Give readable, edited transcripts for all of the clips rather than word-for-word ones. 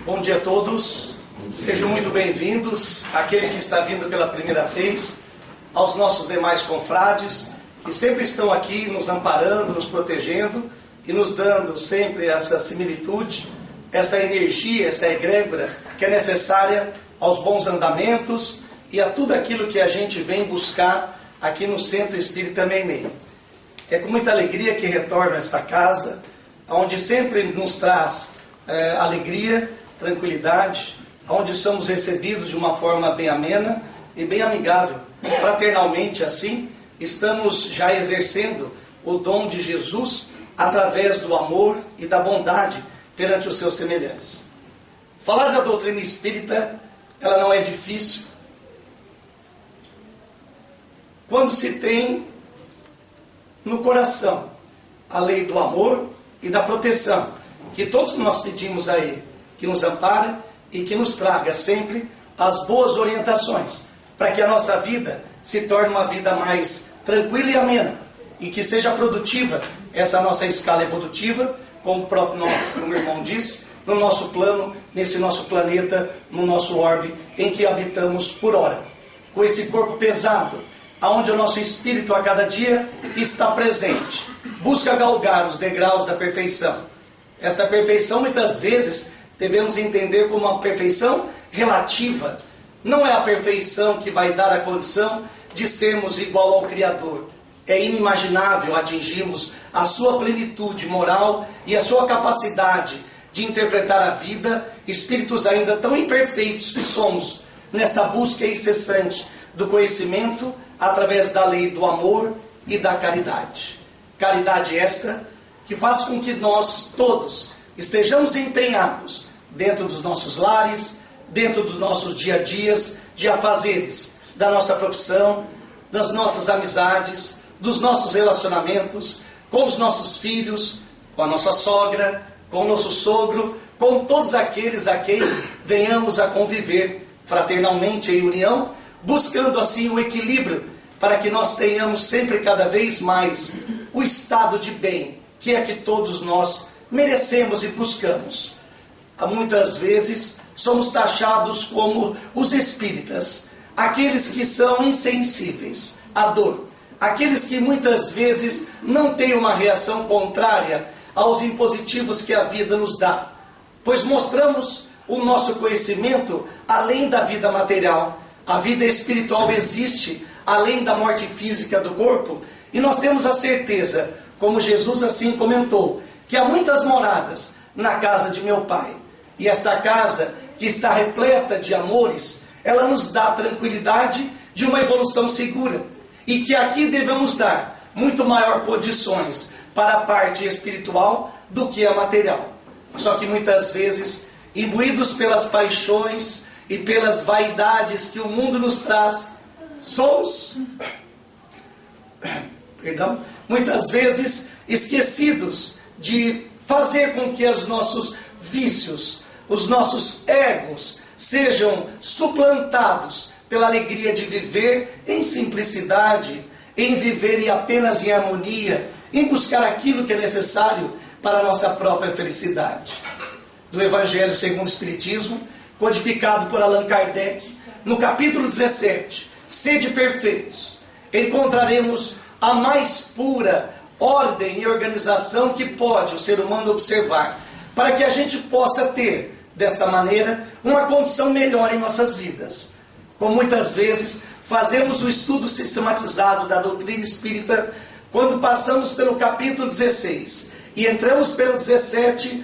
Bom dia a todos, sejam muito bem-vindos, aquele que está vindo pela primeira vez, aos nossos demais confrades, que sempre estão aqui nos amparando, nos protegendo e nos dando sempre essa similitude, essa energia, essa egrégora que é necessária aos bons andamentos e a tudo aquilo que a gente vem buscar aqui no Centro Espírita Meimei. É com muita alegria que retorno a esta casa, onde sempre nos traz alegria, tranquilidade, onde somos recebidos de uma forma bem amena e bem amigável. Fraternalmente assim, estamos já exercendo o dom de Jesus através do amor e da bondade perante os seus semelhantes. Falar da doutrina espírita, ela não é difícil. Quando se tem no coração a lei do amor e da proteção, que todos nós pedimos a Ele, que nos ampare e que nos traga sempre as boas orientações, para que a nossa vida se torne uma vida mais tranquila e amena, e que seja produtiva essa nossa escala evolutiva, como o próprio meu irmão disse, no nosso plano, nesse nosso planeta, no nosso orbe, em que habitamos por hora. Com esse corpo pesado, aonde o nosso espírito a cada dia está presente, busca galgar os degraus da perfeição. Esta perfeição, muitas vezes, devemos entender como uma perfeição relativa. Não é a perfeição que vai dar a condição de sermos igual ao Criador. É inimaginável atingirmos a sua plenitude moral e a sua capacidade de interpretar a vida, espíritos ainda tão imperfeitos que somos, nessa busca incessante do conhecimento através da lei do amor e da caridade. Caridade esta que faz com que nós todos estejamos empenhados dentro dos nossos lares, dentro dos nossos dia a dias, de afazeres, da nossa profissão, das nossas amizades, dos nossos relacionamentos, com os nossos filhos, com a nossa sogra, com o nosso sogro, com todos aqueles a quem venhamos a conviver fraternalmente em união, buscando assim o equilíbrio, para que nós tenhamos sempre cada vez mais o estado de bem, que é que todos nós merecemos e buscamos. Muitas vezes somos taxados como os espíritas, aqueles que são insensíveis à dor, aqueles que muitas vezes não têm uma reação contrária aos impositivos que a vida nos dá, pois mostramos o nosso conhecimento além da vida material. A vida espiritual existe além da morte física do corpo, e nós temos a certeza, como Jesus assim comentou, que há muitas moradas na casa de meu Pai. E esta casa, que está repleta de amores, ela nos dá a tranquilidade de uma evolução segura. E que aqui devemos dar muito maior condições para a parte espiritual do que a material. Só que muitas vezes, imbuídos pelas paixões e pelas vaidades que o mundo nos traz, somos, muitas vezes esquecidos de fazer com que os nossos vícios, os nossos egos sejam suplantados pela alegria de viver em simplicidade, em viver apenas em harmonia, em buscar aquilo que é necessário para a nossa própria felicidade. Do Evangelho segundo o Espiritismo, codificado por Allan Kardec, no capítulo 17, Sede perfeitos, encontraremos a mais pura ordem e organização que pode o ser humano observar, para que a gente possa ter, desta maneira, uma condição melhor em nossas vidas. Como muitas vezes fazemos o estudo sistematizado da doutrina espírita, quando passamos pelo capítulo 16 e entramos pelo 17,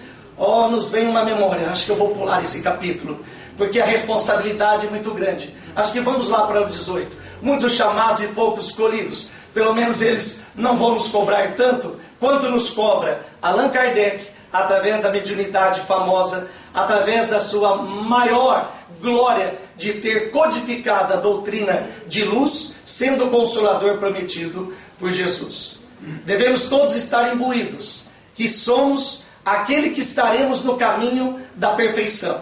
nos vem uma memória, acho que eu vou pular esse capítulo, porque a responsabilidade é muito grande. Acho que vamos lá para o 18. Muitos chamados e poucos escolhidos. Pelo menos eles não vão nos cobrar tanto quanto nos cobra Allan Kardec, através da mediunidade famosa, através da sua maior glória de ter codificado a doutrina de luz, sendo o Consolador prometido por Jesus. Devemos todos estar imbuídos, que somos aquele que estaremos no caminho da perfeição.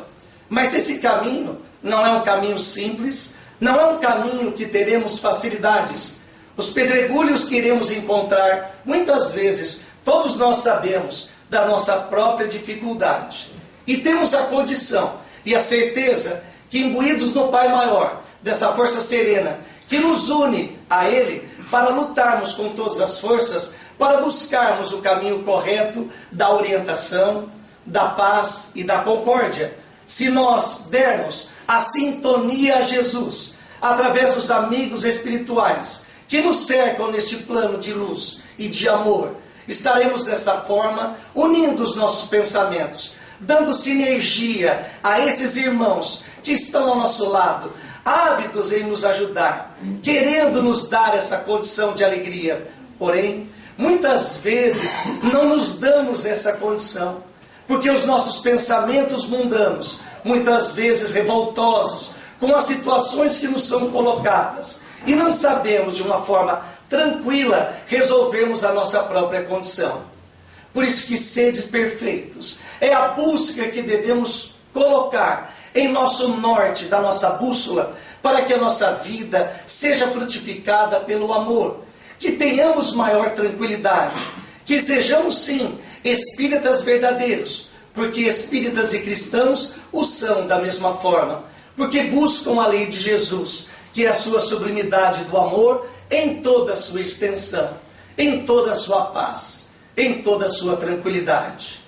Mas esse caminho não é um caminho simples, não é um caminho que teremos facilidades. Os pedregulhos que iremos encontrar, muitas vezes, todos nós sabemos da nossa própria dificuldade. E temos a condição e a certeza que, imbuídos no Pai maior, dessa força serena, que nos une a Ele, para lutarmos com todas as forças, para buscarmos o caminho correto da orientação, da paz e da concórdia. Se nós dermos a sintonia a Jesus, através dos amigos espirituais que nos cercam neste plano de luz e de amor, estaremos dessa forma unindo os nossos pensamentos, dando sinergia a esses irmãos que estão ao nosso lado, ávidos em nos ajudar, querendo nos dar essa condição de alegria. Porém, muitas vezes não nos damos essa condição, porque os nossos pensamentos mundanos, muitas vezes revoltosos, com as situações que nos são colocadas, e não sabemos de uma forma tranquila resolvermos a nossa própria condição. Por isso que sede perfeitos é a busca que devemos colocar em nosso norte da nossa bússola, para que a nossa vida seja frutificada pelo amor, que tenhamos maior tranquilidade, que sejamos sim espíritas verdadeiros, porque espíritas e cristãos o são da mesma forma, porque buscam a lei de Jesus, que é a sua sublimidade do amor em toda a sua extensão, em toda a sua paz, em toda a sua tranquilidade.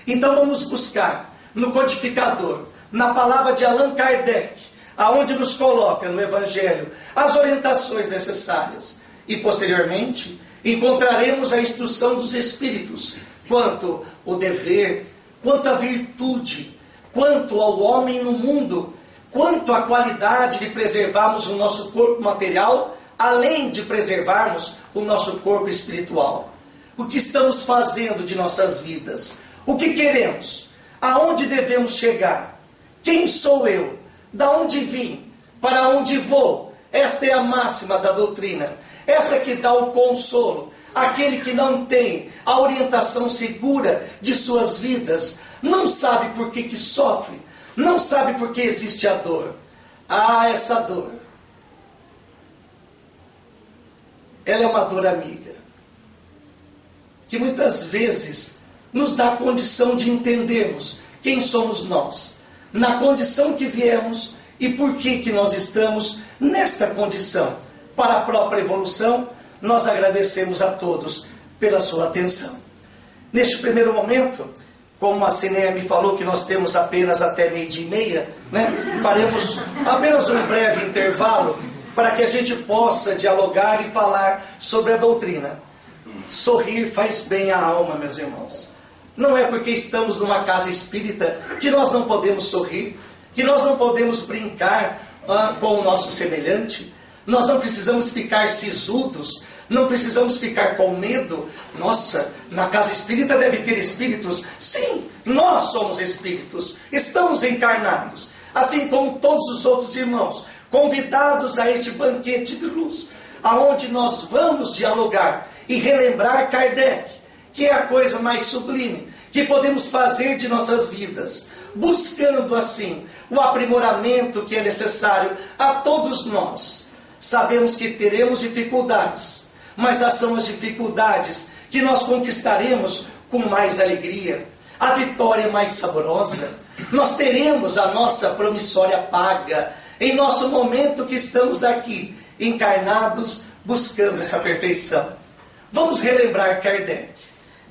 Então vamos buscar no codificador, na palavra de Allan Kardec, aonde nos coloca no Evangelho as orientações necessárias, e posteriormente encontraremos a instrução dos Espíritos quanto ao dever, quanto à virtude, quanto ao homem no mundo, quanto à qualidade de preservarmos o nosso corpo material, além de preservarmos o nosso corpo espiritual. O que estamos fazendo de nossas vidas? O que queremos? Aonde devemos chegar? Quem sou eu? Da onde vim? Para onde vou? Esta é a máxima da doutrina. Essa que dá o consolo. Aquele que não tem a orientação segura de suas vidas, não sabe por que sofre, não sabe por que existe a dor. Ah, essa dor, ela é uma dor amiga, que muitas vezes nos dá a condição de entendermos quem somos nós, na condição que viemos e por que nós estamos nesta condição. Para a própria evolução, nós agradecemos a todos pela sua atenção. Neste primeiro momento, como a Cineia me falou que nós temos apenas até 12:30, né? Faremos apenas um breve intervalo para que a gente possa dialogar e falar sobre a doutrina. Sorrir faz bem à alma, meus irmãos. Não é porque estamos numa casa espírita que nós não podemos sorrir, que nós não podemos brincar com o nosso semelhante. Nós não precisamos ficar sisudos, não precisamos ficar com medo. Nossa, na casa espírita deve ter espíritos. Sim, nós somos espíritos, estamos encarnados, assim como todos os outros irmãos, convidados a este banquete de luz, aonde nós vamos dialogar e relembrar Kardec, que é a coisa mais sublime que podemos fazer de nossas vidas, buscando assim o aprimoramento que é necessário a todos nós. Sabemos que teremos dificuldades, mas são as dificuldades que nós conquistaremos com mais alegria, a vitória mais saborosa. Nós teremos a nossa promissória paga em nosso momento que estamos aqui, encarnados, buscando essa perfeição. Vamos relembrar Kardec,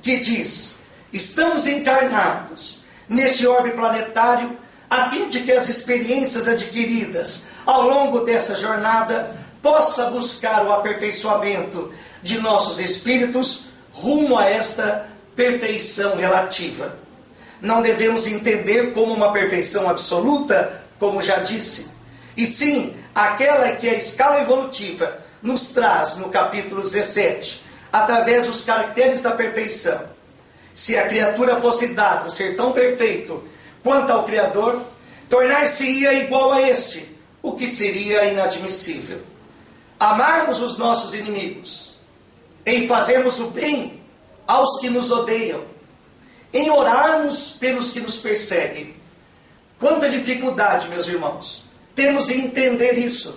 que diz: estamos encarnados neste orbe planetário a fim de que as experiências adquiridas ao longo dessa jornada possa buscar o aperfeiçoamento de nossos espíritos rumo a esta perfeição relativa. Não devemos entender como uma perfeição absoluta, como já disse, e sim aquela que a escala evolutiva nos traz no capítulo 17, através dos caracteres da perfeição. Se a criatura fosse dado ser tão perfeito quanto ao Criador, tornar-se-ia igual a este, o que seria inadmissível. Amarmos os nossos inimigos, em fazermos o bem aos que nos odeiam, em orarmos pelos que nos perseguem. Quanta dificuldade, meus irmãos, temos em entender isso.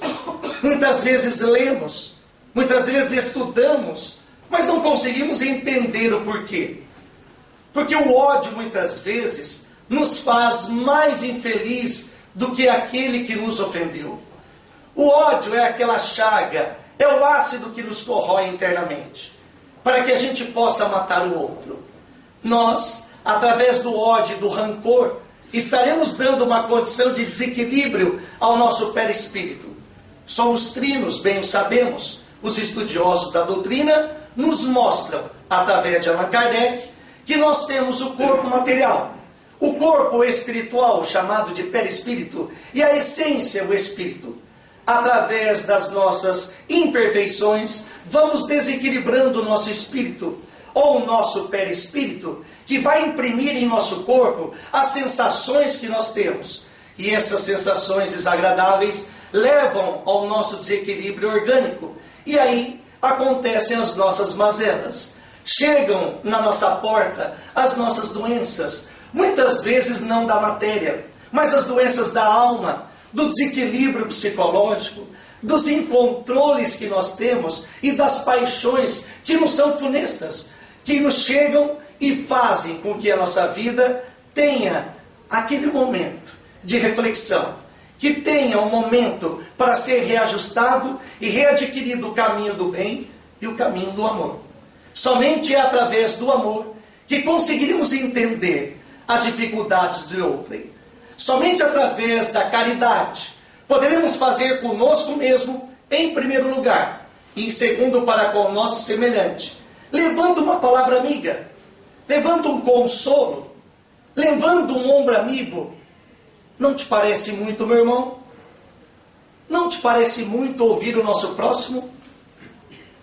Muitas vezes lemos, muitas vezes estudamos, mas não conseguimos entender o porquê. Porque o ódio, muitas vezes, nos faz mais infeliz do que aquele que nos ofendeu. O ódio é aquela chaga, é o ácido que nos corrói internamente, para que a gente possa matar o outro. Nós, através do ódio e do rancor, estaremos dando uma condição de desequilíbrio ao nosso perispírito. Somos trinos, bem o sabemos. Os estudiosos da doutrina nos mostram, através de Allan Kardec, que nós temos o corpo material, o corpo espiritual, chamado de perispírito, e a essência, o espírito. Através das nossas imperfeições, vamos desequilibrando o nosso espírito, ou o nosso perispírito, que vai imprimir em nosso corpo as sensações que nós temos. E essas sensações desagradáveis levam ao nosso desequilíbrio orgânico. E aí acontecem as nossas mazelas. Chegam na nossa porta as nossas doenças, muitas vezes não da matéria, mas as doenças da alma, do desequilíbrio psicológico, dos incontroles que nós temos e das paixões que nos são funestas, que nos chegam e fazem com que a nossa vida tenha aquele momento de reflexão, que tenha um momento para ser reajustado e readquirido o caminho do bem e o caminho do amor. Somente é através do amor que conseguiremos entender as dificuldades do outrem. Somente através da caridade poderemos fazer conosco mesmo, em primeiro lugar, e em segundo para com o nosso semelhante, levando uma palavra amiga, levando um consolo, levando um ombro amigo. Não te parece muito, meu irmão? Não te parece muito ouvir o nosso próximo?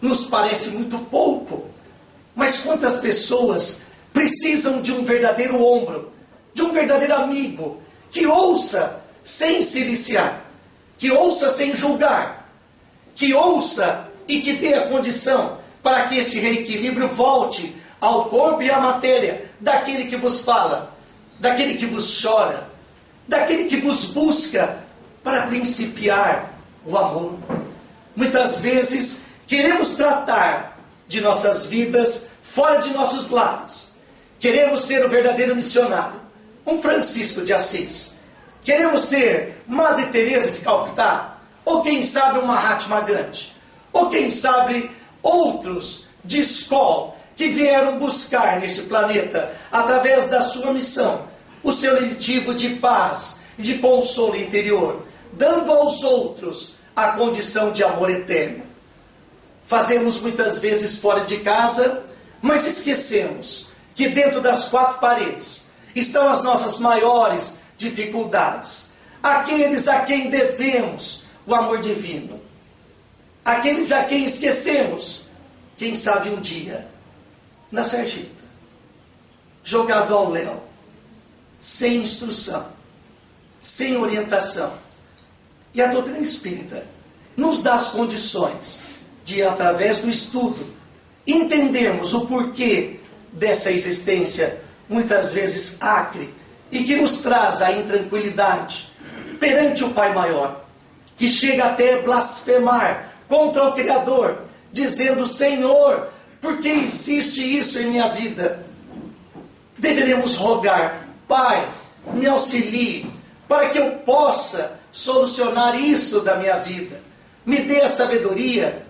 Nos parece muito pouco. Mas quantas pessoas precisam de um verdadeiro ombro, de um verdadeiro amigo, que ouça sem se viciar, que ouça sem julgar, que ouça e que dê a condição para que esse reequilíbrio volte ao corpo e à matéria daquele que vos fala, daquele que vos chora, daquele que vos busca para principiar o amor. Muitas vezes queremos tratar de nossas vidas fora de nossos lares. Queremos ser o verdadeiro missionário, um Francisco de Assis. Queremos ser Madre Teresa de Calcutá, ou quem sabe uma Mahatma Gandhi, ou quem sabe outros de escola que vieram buscar neste planeta, através da sua missão, o seu lenitivo de paz e de consolo interior, dando aos outros a condição de amor eterno. Fazemos muitas vezes fora de casa, mas esquecemos que dentro das quatro paredes estão as nossas maiores dificuldades. Aqueles a quem devemos o amor divino. Aqueles a quem esquecemos, quem sabe um dia, na sarjeta, jogado ao léu, sem instrução, sem orientação. E a doutrina espírita nos dá as condições de, através do estudo, entendermos o porquê dessa existência, muitas vezes acre, e que nos traz a intranquilidade perante o Pai Maior, que chega até blasfemar contra o Criador, dizendo: Senhor, por que existe isso em minha vida? Deveremos rogar: Pai, me auxilie, para que eu possa solucionar isso da minha vida. Me dê a sabedoria,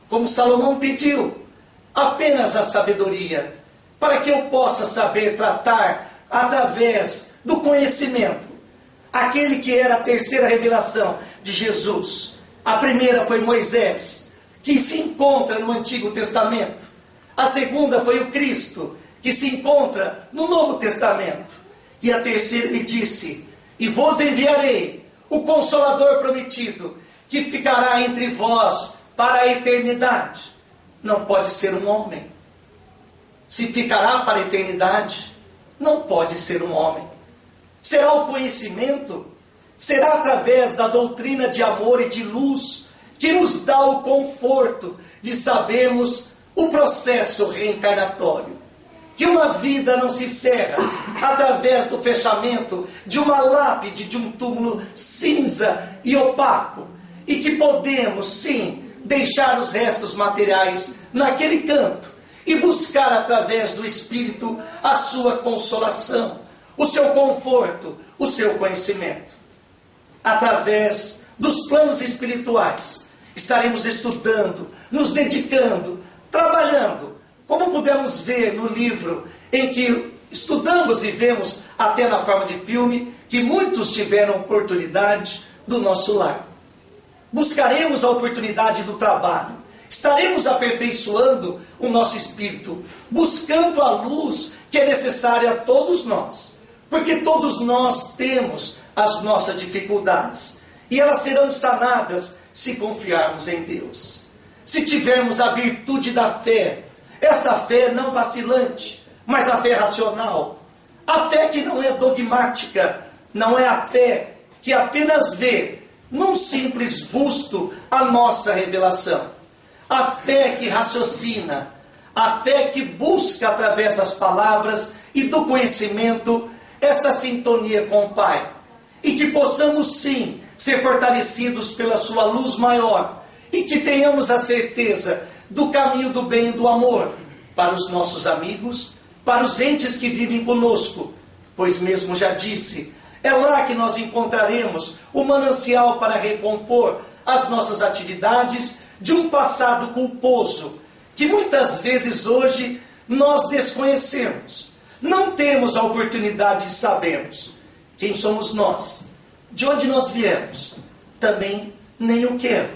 como Salomão pediu, apenas a sabedoria, para que eu possa saber tratar através do conhecimento. Aquele que era a terceira revelação de Jesus. A primeira foi Moisés, que se encontra no Antigo Testamento. A segunda foi o Cristo, que se encontra no Novo Testamento. E a terceira lhe disse: e vos enviarei o Consolador prometido, que ficará entre vós para a eternidade. Não pode ser um homem. Se ficará para a eternidade, não pode ser um homem. Será o conhecimento, será através da doutrina de amor e de luz, que nos dá o conforto de sabermos o processo reencarnatório. Que uma vida não se encerra através do fechamento de uma lápide, de um túmulo cinza e opaco, e que podemos, sim, deixar os restos materiais naquele canto e buscar através do Espírito a sua consolação, o seu conforto, o seu conhecimento. Através dos planos espirituais, estaremos estudando, nos dedicando, trabalhando, como pudemos ver no livro em que estudamos e vemos até na forma de filme, que muitos tiveram oportunidade do nosso lar. Buscaremos a oportunidade do trabalho, estaremos aperfeiçoando o nosso espírito, buscando a luz que é necessária a todos nós, porque todos nós temos as nossas dificuldades, e elas serão sanadas se confiarmos em Deus. Se tivermos a virtude da fé, essa fé não vacilante, mas a fé racional, a fé que não é dogmática, não é a fé que apenas vê num simples busto a nossa revelação, a fé que raciocina, a fé que busca através das palavras e do conhecimento esta sintonia com o Pai, e que possamos sim ser fortalecidos pela sua luz maior, e que tenhamos a certeza do caminho do bem e do amor para os nossos amigos, para os entes que vivem conosco, pois mesmo já disse, é lá que nós encontraremos o manancial para recompor as nossas atividades de um passado culposo, que muitas vezes hoje nós desconhecemos. Não temos a oportunidade de sabermos quem somos nós, de onde nós viemos, também nem o que.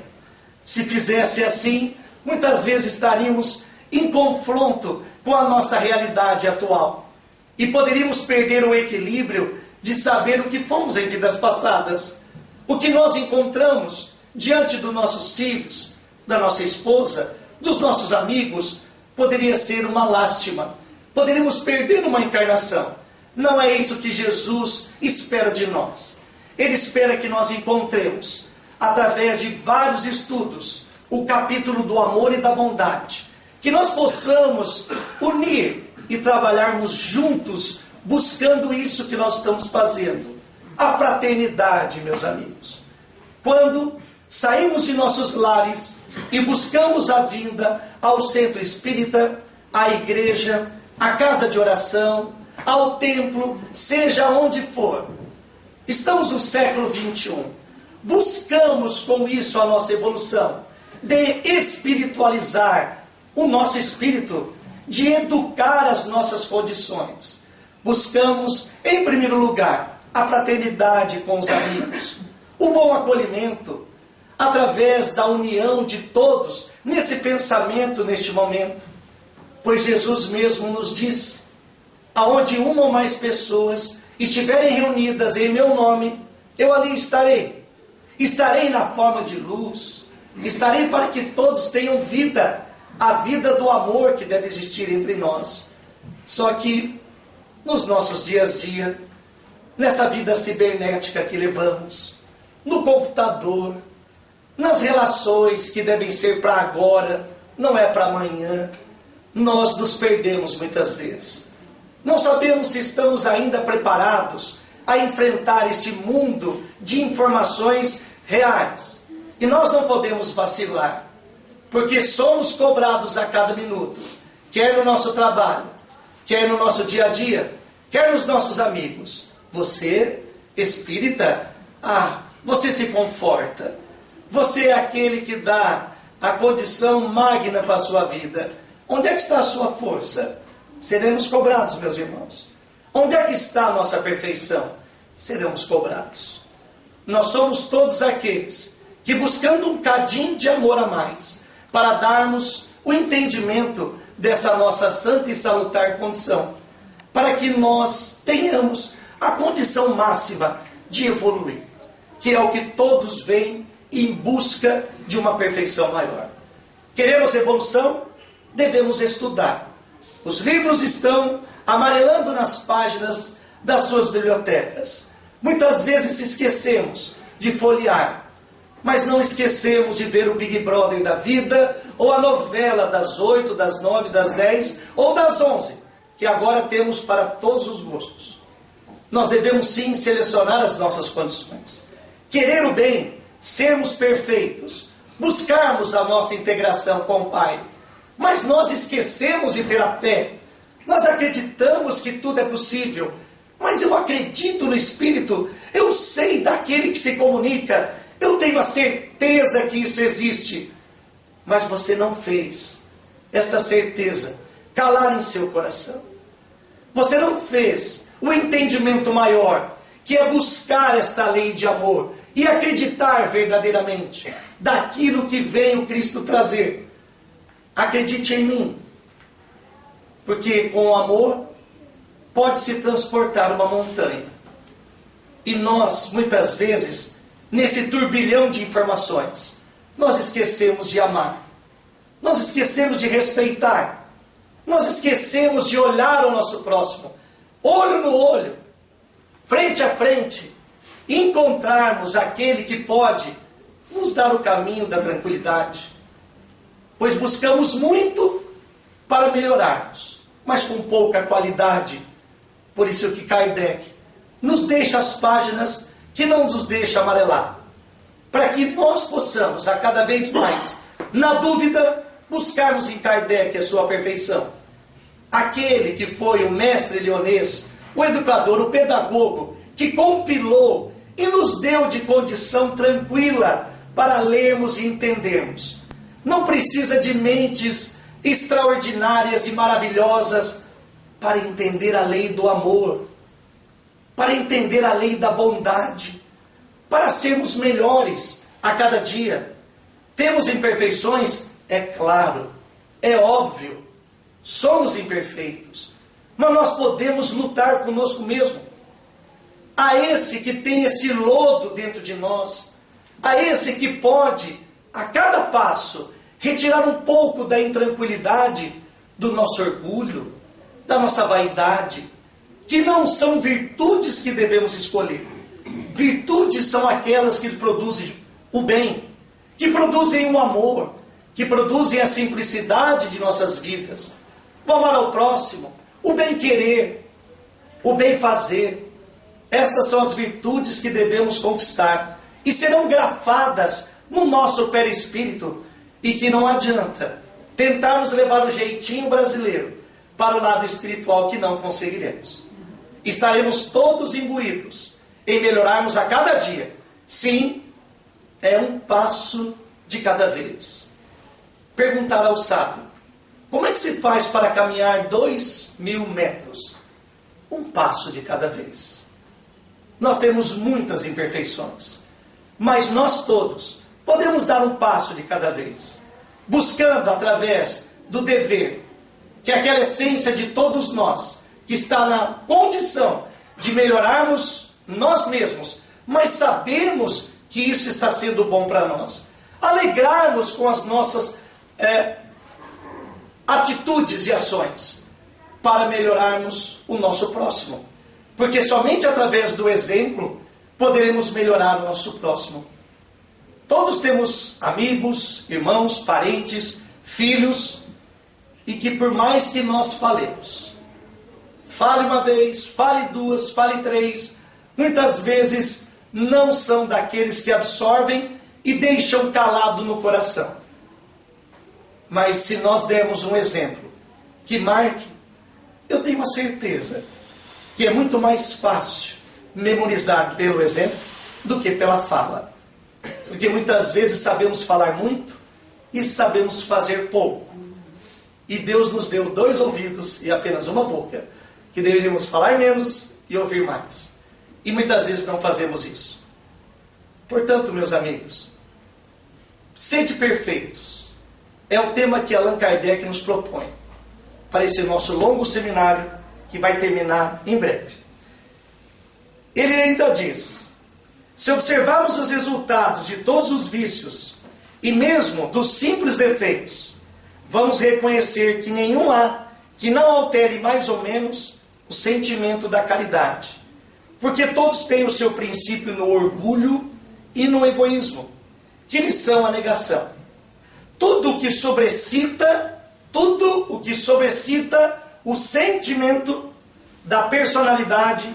Se fizesse assim, muitas vezes estaríamos em confronto com a nossa realidade atual, e poderíamos perder o equilíbrio de saber o que fomos em vidas passadas, o que nós encontramos diante dos nossos filhos, da nossa esposa, dos nossos amigos, poderia ser uma lástima, poderíamos perder uma encarnação. Não é isso que Jesus espera de nós. Ele espera que nós encontremos, através de vários estudos, o capítulo do amor e da bondade, que nós possamos unir e trabalharmos juntos, buscando isso que nós estamos fazendo, a fraternidade, meus amigos. Quando saímos de nossos lares e buscamos a vinda ao centro espírita, à igreja, à casa de oração, ao templo, seja onde for, estamos no século 21, buscamos com isso a nossa evolução, de espiritualizar o nosso espírito, de educar as nossas condições. Buscamos, em primeiro lugar, a fraternidade com os amigos, o bom acolhimento, através da união de todos nesse pensamento, neste momento. Pois Jesus mesmo nos diz, aonde uma ou mais pessoas estiverem reunidas em meu nome, eu ali estarei. Estarei na forma de luz, estarei para que todos tenham vida, a vida do amor que deve existir entre nós. Só que, nos nossos dias a dia, nessa vida cibernética que levamos, no computador, nas relações que devem ser para agora, não é para amanhã, nós nos perdemos muitas vezes. Não sabemos se estamos ainda preparados a enfrentar esse mundo de informações reais. E nós não podemos vacilar, porque somos cobrados a cada minuto, quer no nosso trabalho, quer no nosso dia a dia, quer nos nossos amigos. Você, espírita, você se conforta. Você é aquele que dá a condição magna para a sua vida. Onde é que está a sua força? Seremos cobrados, meus irmãos. Onde é que está a nossa perfeição? Seremos cobrados. Nós somos todos aqueles que, buscando um cadinho de amor a mais, para darmos o entendimento dessa nossa santa e salutar condição, para que nós tenhamos a condição máxima de evoluir, que é o que todos vêm em busca de uma perfeição maior. Queremos evolução? Devemos estudar. Os livros estão amarelando nas páginas das suas bibliotecas. Muitas vezes esquecemos de folhear, mas não esquecemos de ver o Big Brother da vida, ou a novela das 8, das 9, das 10 ou das 11, que agora temos para todos os gostos. Nós devemos sim selecionar as nossas condições, querer o bem, sermos perfeitos, buscarmos a nossa integração com o Pai. Mas nós esquecemos de ter a fé. Nós acreditamos que tudo é possível, Mas eu acredito no Espírito, eu sei daquele que se comunica, eu tenho a certeza que isso existe. Mas você não fez essa certeza calar em seu coração. Você não fez o entendimento maior, que é buscar esta lei de amor e acreditar verdadeiramente daquilo que vem o Cristo trazer. Acredite em mim, porque com o amor pode-se transportar uma montanha. E nós, muitas vezes, nesse turbilhão de informações, nós esquecemos de amar, nós esquecemos de respeitar, nós esquecemos de olhar o nosso próximo, olho no olho, frente a frente, e encontrarmos aquele que pode nos dar o caminho da tranquilidade. Pois buscamos muito para melhorarmos, mas com pouca qualidade. Por isso que Kardec nos deixa as páginas que não nos deixa amarelar, para que nós possamos, a cada vez mais, na dúvida, buscarmos em Kardec a sua perfeição. Aquele que foi o mestre leonês, o educador, o pedagogo, que compilou e nos deu de condição tranquila para lermos e entendermos. Não precisa de mentes extraordinárias e maravilhosas para entender a lei do amor, para entender a lei da bondade, para sermos melhores a cada dia. Temos imperfeições? É claro, é óbvio, somos imperfeitos, mas nós podemos lutar conosco mesmo. A esse que tem esse lodo dentro de nós, a esse que pode, a cada passo, retirar um pouco da intranquilidade, do nosso orgulho, da nossa vaidade, que não são virtudes que devemos escolher. Virtudes são aquelas que produzem o bem, que produzem o amor, que produzem a simplicidade de nossas vidas, o amar ao próximo, o bem querer, o bem fazer. Estas são as virtudes que devemos conquistar e serão grafadas no nosso perispírito, e que não adianta tentarmos levar o jeitinho brasileiro para o lado espiritual, que não conseguiremos. Estaremos todos imbuídos em melhorarmos a cada dia. Sim, é um passo de cada vez. Perguntar ao sábio: como é que se faz para caminhar 2.000 metros? Um passo de cada vez. Nós temos muitas imperfeições, mas nós todos podemos dar um passo de cada vez, buscando através do dever, que é aquela essência de todos nós, que está na condição de melhorarmos nós mesmos, mas sabermos que isso está sendo bom para nós. Alegrarmos com as nossas atitudes e ações, para melhorarmos o nosso próximo. Porque somente através do exemplo poderemos melhorar o nosso próximo. Todos temos amigos, irmãos, parentes, filhos, e que por mais que nós falemos, fale uma vez, fale duas, fale três, muitas vezes não são daqueles que absorvem e deixam calado no coração. Mas se nós dermos um exemplo que marque, eu tenho uma certeza que é muito mais fácil memorizar pelo exemplo do que pela fala. Porque muitas vezes sabemos falar muito e sabemos fazer pouco. E Deus nos deu 2 ouvidos e apenas uma boca, que deveríamos falar menos e ouvir mais. E muitas vezes não fazemos isso. Portanto, meus amigos, sede perfeitos é o tema que Allan Kardec nos propõe para esse nosso longo seminário, que vai terminar em breve. Ele ainda diz: se observarmos os resultados de todos os vícios, e mesmo dos simples defeitos, vamos reconhecer que nenhum há que não altere mais ou menos o sentimento da caridade, porque todos têm o seu princípio no orgulho e no egoísmo, que lhes são a negação. Tudo o que sobrecita o sentimento da personalidade,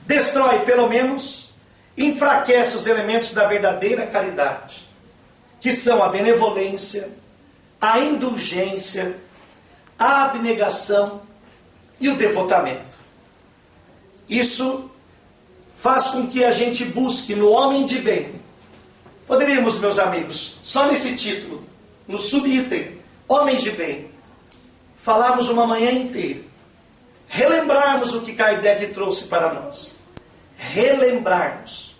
destrói, pelo menos, enfraquece os elementos da verdadeira caridade, que são a benevolência, a indulgência, a abnegação e o devotamento. Isso faz com que a gente busque no homem de bem. Poderíamos, meus amigos, só nesse título, no subitem, homens de bem, falarmos uma manhã inteira, relembrarmos o que Kardec trouxe para nós, relembrarmos,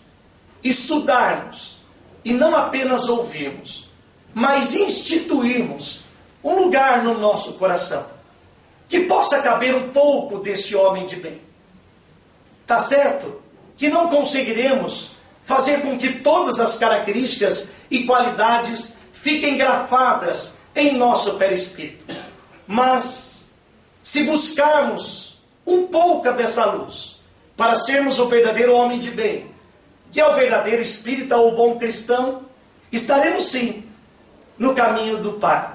estudarmos, e não apenas ouvirmos, mas instituirmos um lugar no nosso coração, que possa caber um pouco deste homem de bem. Tá certo que não conseguiremos fazer com que todas as características e qualidades fiquem grafadas em nosso perispírito. Mas, se buscarmos um pouco dessa luz, para sermos o verdadeiro homem de bem, que é o verdadeiro espírita ou bom cristão, estaremos sim no caminho do Pai,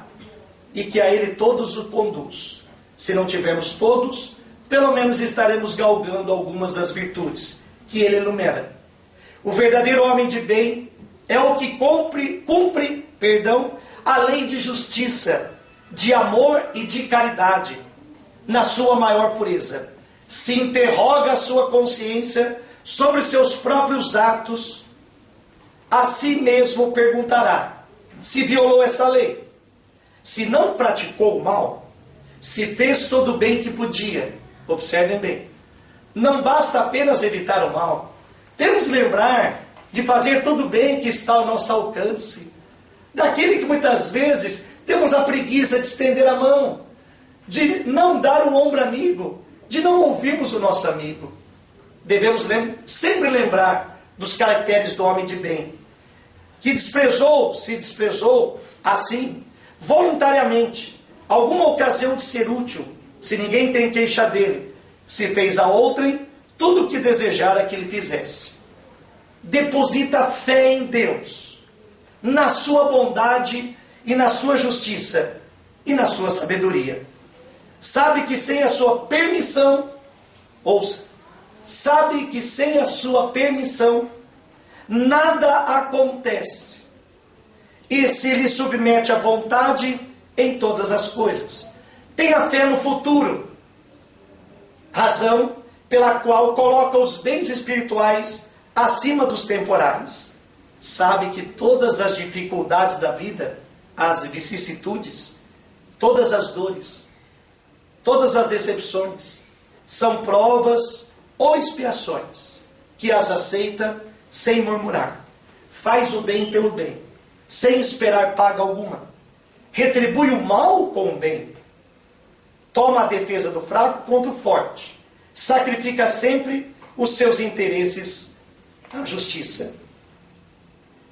e que a Ele todos o conduz. Se não tivermos todos, pelo menos estaremos galgando algumas das virtudes que Ele enumera. O verdadeiro homem de bem é o que cumpre a lei de justiça, de amor e de caridade, na sua maior pureza. Se interroga a sua consciência sobre seus próprios atos, a si mesmo perguntará se violou essa lei, se não praticou o mal, se fez todo o bem que podia. Observem bem, não basta apenas evitar o mal, temos que lembrar de fazer todo o bem que está ao nosso alcance, daquele que muitas vezes temos a preguiça de estender a mão, de não dar o ombro amigo, de não ouvirmos o nosso amigo. Devemos sempre lembrar dos caracteres do homem de bem, que se desprezou assim, voluntariamente, alguma ocasião de ser útil, se ninguém tem queixa dele, se fez a outrem tudo o que desejara que ele fizesse. Deposita fé em Deus, na sua bondade e na sua justiça e na sua sabedoria. Sabe que sem a sua permissão, ouça, sabe que sem a sua permissão nada acontece, e se lhe submete à vontade em todas as coisas. Tenha fé no futuro, razão pela qual coloca os bens espirituais acima dos temporais. Sabe que todas as dificuldades da vida, as vicissitudes, todas as dores, todas as decepções, são provas ou expiações, que as aceita sem murmurar. Faz o bem pelo bem, sem esperar paga alguma. Retribui o mal com o bem. Toma a defesa do fraco contra o forte. Sacrifica sempre os seus interesses à justiça.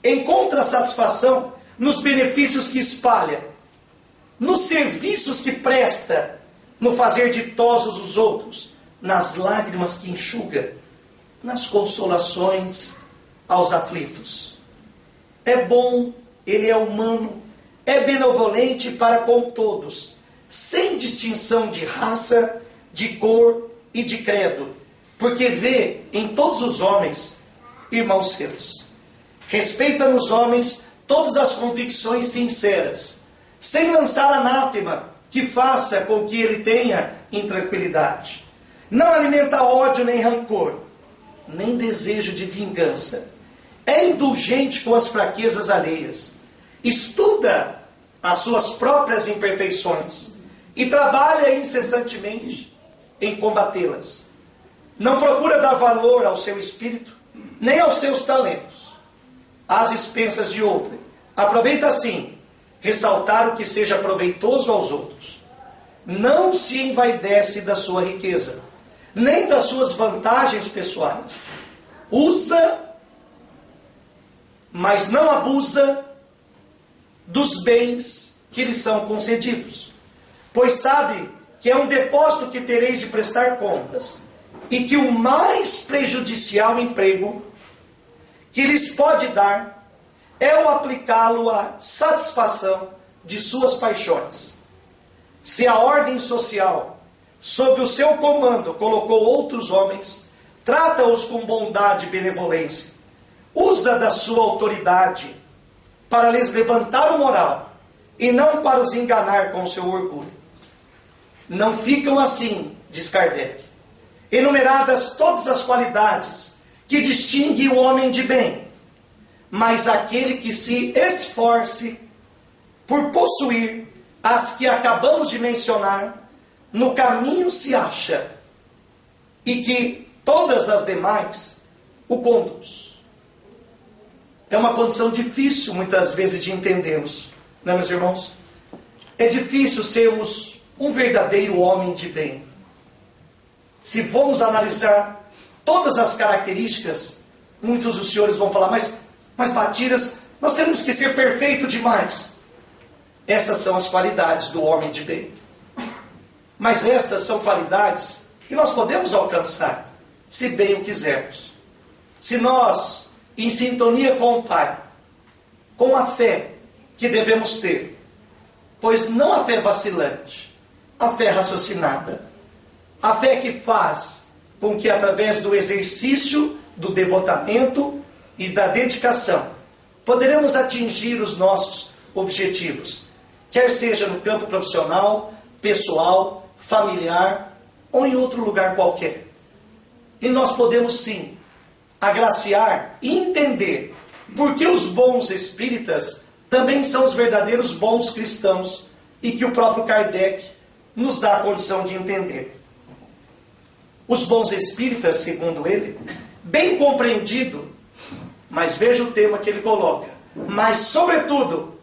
Encontra satisfação nos benefícios que espalha, nos serviços que presta, no fazer ditosos os outros, nas lágrimas que enxuga, nas consolações aos aflitos. É bom, ele é humano, é benevolente para com todos, sem distinção de raça, de cor e de credo, porque vê em todos os homens irmãos seus. Respeita nos homens todas as convicções sinceras, sem lançar anátema que faça com que ele tenha intranquilidade. Não alimenta ódio nem rancor, nem desejo de vingança. É indulgente com as fraquezas alheias. Estuda as suas próprias imperfeições e trabalha incessantemente em combatê-las. Não procura dar valor ao seu espírito, nem aos seus talentos, às expensas de outrem. Aproveita assim, ressaltar o que seja proveitoso aos outros. Não se envaidece da sua riqueza, nem das suas vantagens pessoais. Usa, mas não abusa dos bens que lhe são concedidos, pois sabe que é um depósito que tereis de prestar contas, e que o mais prejudicial emprego que lhes pode dar é o aplicá-lo à satisfação de suas paixões. Se a ordem social, sob o seu comando, colocou outros homens, trata-os com bondade e benevolência, usa da sua autoridade para lhes levantar o moral, e não para os enganar com o seu orgulho. Não ficam assim, diz Kardec, enumeradas todas as qualidades que distinguem o homem de bem, mas aquele que se esforce por possuir as que acabamos de mencionar, no caminho se acha, e que todas as demais o conduz. É uma condição difícil muitas vezes de entendermos, não é, meus irmãos? É difícil sermos um verdadeiro homem de bem. Se formos analisar todas as características, muitos dos senhores vão falar, mas Batiras, nós temos que ser perfeito demais. Essas são as qualidades do homem de bem. Mas estas são qualidades que nós podemos alcançar, se bem o quisermos. Se nós, em sintonia com o Pai, com a fé que devemos ter, pois não a fé vacilante, a fé raciocinada, a fé que faz com que através do exercício, do devotamento e da dedicação, poderemos atingir os nossos objetivos, quer seja no campo profissional, pessoal, familiar ou em outro lugar qualquer. E nós podemos sim agraciar e entender porque os bons espíritas também são os verdadeiros bons cristãos e que o próprio Kardec nos dá a condição de entender. Os bons espíritas, segundo ele, bem compreendido, mas veja o tema que ele coloca, mas sobretudo,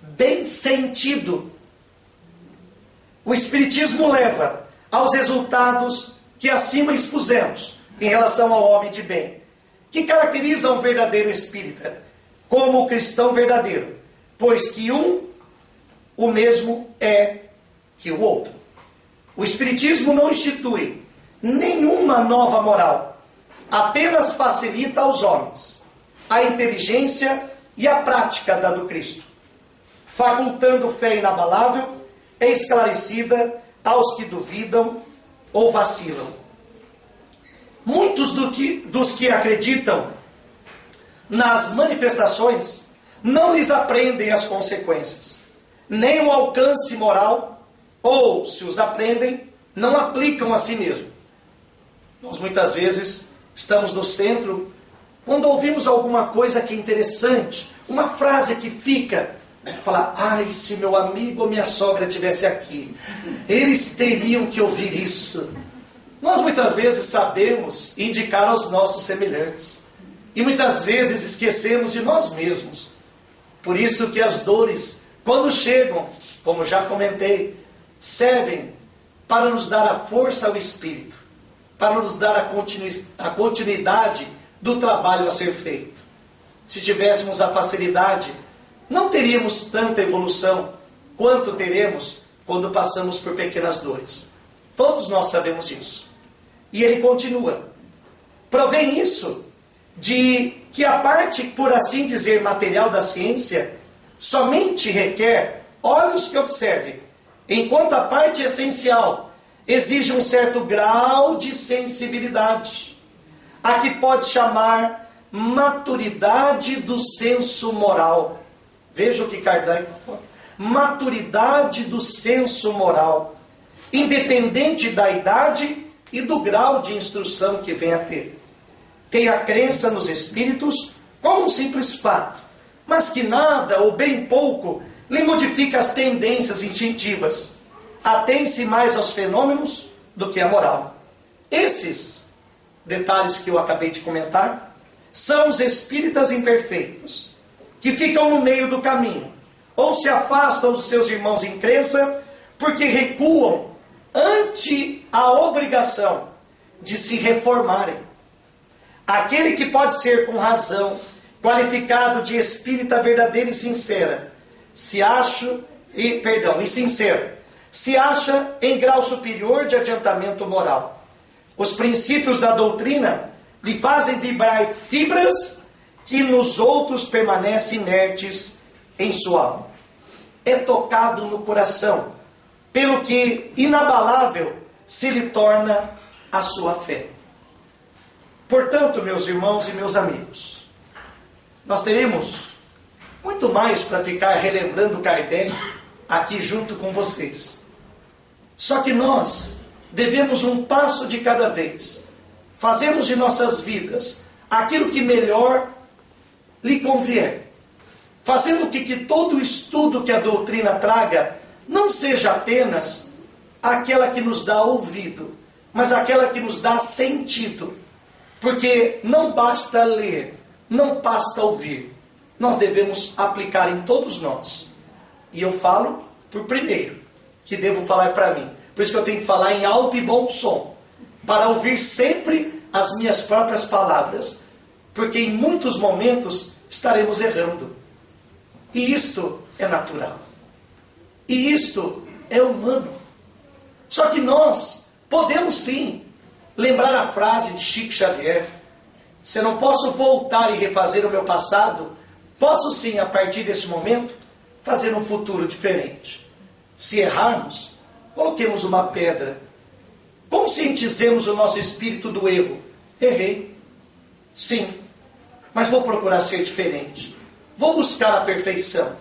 bem sentido. O Espiritismo leva aos resultados que acima expusemos em relação ao homem de bem, que caracteriza um verdadeiro espírita, como o cristão verdadeiro, pois que o mesmo é que o outro. O Espiritismo não institui nenhuma nova moral, apenas facilita aos homens a inteligência e a prática da do Cristo, facultando fé inabalável e esclarecida aos que duvidam ou vacilam. Muitos dos que acreditam nas manifestações não lhes aprendem as consequências, nem o alcance moral, ou, se os aprendem, não aplicam a si mesmo. Nós muitas vezes estamos no centro, quando ouvimos alguma coisa que é interessante, uma frase que fica, falar, ai, se meu amigo ou minha sogra estivesse aqui, eles teriam que ouvir isso. Nós muitas vezes sabemos indicar aos nossos semelhantes, e muitas vezes esquecemos de nós mesmos. Por isso que as dores, quando chegam, como já comentei, servem para nos dar a força ao espírito, para nos dar a continuidade do trabalho a ser feito. Se tivéssemos a facilidade, não teríamos tanta evolução quanto teremos quando passamos por pequenas dores. Todos nós sabemos disso. E ele continua. Provém isso de que a parte, por assim dizer, material da ciência somente requer olhos que observem, enquanto a parte essencial exige um certo grau de sensibilidade, a que pode chamar maturidade do senso moral. Veja o que Kardec fala. Maturidade do senso moral, independente da idade e do grau de instrução que venha a ter. Tem a crença nos espíritos como um simples fato, mas que nada ou bem pouco lhe modifica as tendências instintivas. Atém-se mais aos fenômenos do que à moral. Esses detalhes que eu acabei de comentar são os espíritas imperfeitos, que ficam no meio do caminho, ou se afastam dos seus irmãos em crença, porque recuam ante a obrigação de se reformarem. Aquele que pode ser com razão qualificado de espírita verdadeira e sincera, se acha em grau superior de adiantamento moral. Os princípios da doutrina lhe fazem vibrar fibras que nos outros permanecem inertes em sua alma. É tocado no coração, pelo que inabalável se lhe torna a sua fé. Portanto, meus irmãos e meus amigos, nós teremos muito mais para ficar relembrando Kardec aqui junto com vocês. Só que nós devemos um passo de cada vez. Fazemos de nossas vidas aquilo que melhor lhe convier. Fazendo que todo o estudo que a doutrina traga não seja apenas aquela que nos dá ouvido, mas aquela que nos dá sentido. Porque não basta ler, não basta ouvir. Nós devemos aplicar em todos nós. E eu falo por primeiro, que devo falar para mim. Por isso que eu tenho que falar em alto e bom som, para ouvir sempre as minhas próprias palavras. Porque em muitos momentos estaremos errando. E isto é natural. E isto é humano. Só que nós podemos sim lembrar a frase de Chico Xavier: se eu não posso voltar e refazer o meu passado, posso sim, a partir desse momento, fazer um futuro diferente. Se errarmos, coloquemos uma pedra. Conscientizemos o nosso espírito do erro. Errei. Sim, mas vou procurar ser diferente. Vou buscar a perfeição.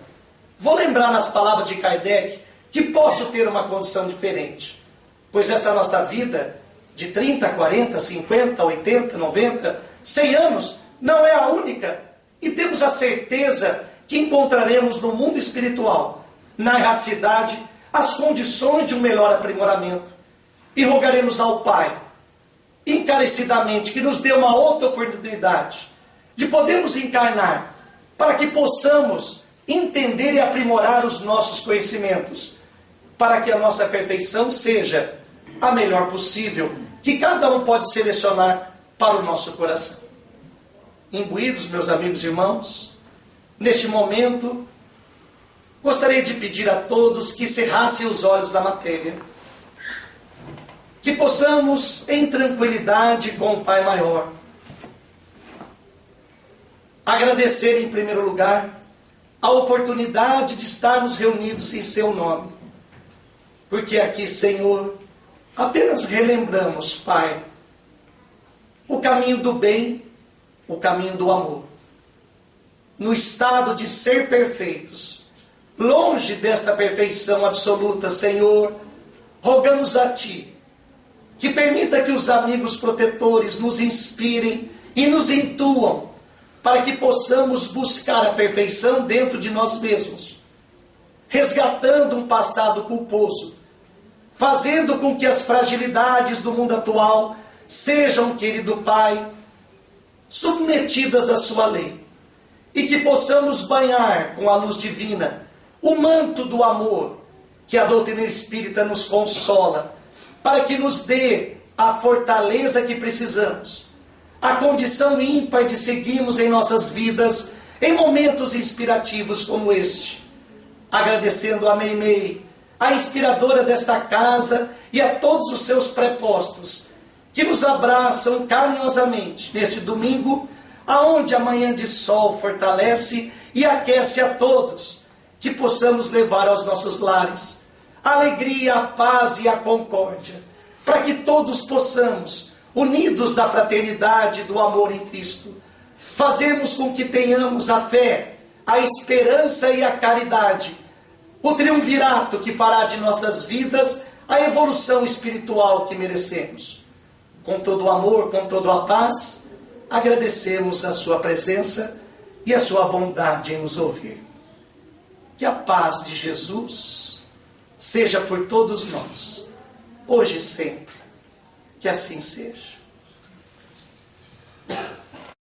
Vou lembrar nas palavras de Kardec que posso ter uma condição diferente. Pois essa nossa vida de 30, 40, 50, 80, 90, 100 anos não é a única. E temos a certeza que encontraremos no mundo espiritual, na erraticidade, as condições de um melhor aprimoramento. E rogaremos ao Pai, encarecidamente, que nos dê uma outra oportunidade de podermos encarnar, para que possamos entender e aprimorar os nossos conhecimentos, para que a nossa perfeição seja a melhor possível, que cada um pode selecionar para o nosso coração. Imbuídos, meus amigos e irmãos, neste momento, gostaria de pedir a todos que cerrassem os olhos da matéria, que possamos, em tranquilidade com o Pai Maior, agradecer em primeiro lugar a oportunidade de estarmos reunidos em seu nome. Porque aqui, Senhor, apenas relembramos, Pai, o caminho do bem, o caminho do amor. No estado de ser perfeitos, longe desta perfeição absoluta, Senhor, rogamos a Ti que permita que os amigos protetores nos inspirem e nos intuam para que possamos buscar a perfeição dentro de nós mesmos, resgatando um passado culposo, fazendo com que as fragilidades do mundo atual sejam, querido Pai, submetidas à sua lei, e que possamos banhar com a luz divina o manto do amor que a doutrina espírita nos consola, para que nos dê a fortaleza que precisamos, a condição ímpar de seguirmos em nossas vidas em momentos inspirativos como este. Agradecendo a Meimei, a inspiradora desta casa, e a todos os seus prepostos, que nos abraçam carinhosamente neste domingo, aonde a manhã de sol fortalece e aquece a todos, que possamos levar aos nossos lares a alegria, a paz e a concórdia, para que todos possamos, unidos da fraternidade, do amor em Cristo, fazermos com que tenhamos a fé, a esperança e a caridade, o triunvirato que fará de nossas vidas a evolução espiritual que merecemos. Com todo o amor, com toda a paz, agradecemos a sua presença e a sua bondade em nos ouvir. Que a paz de Jesus seja por todos nós, hoje e sempre. Que assim seja.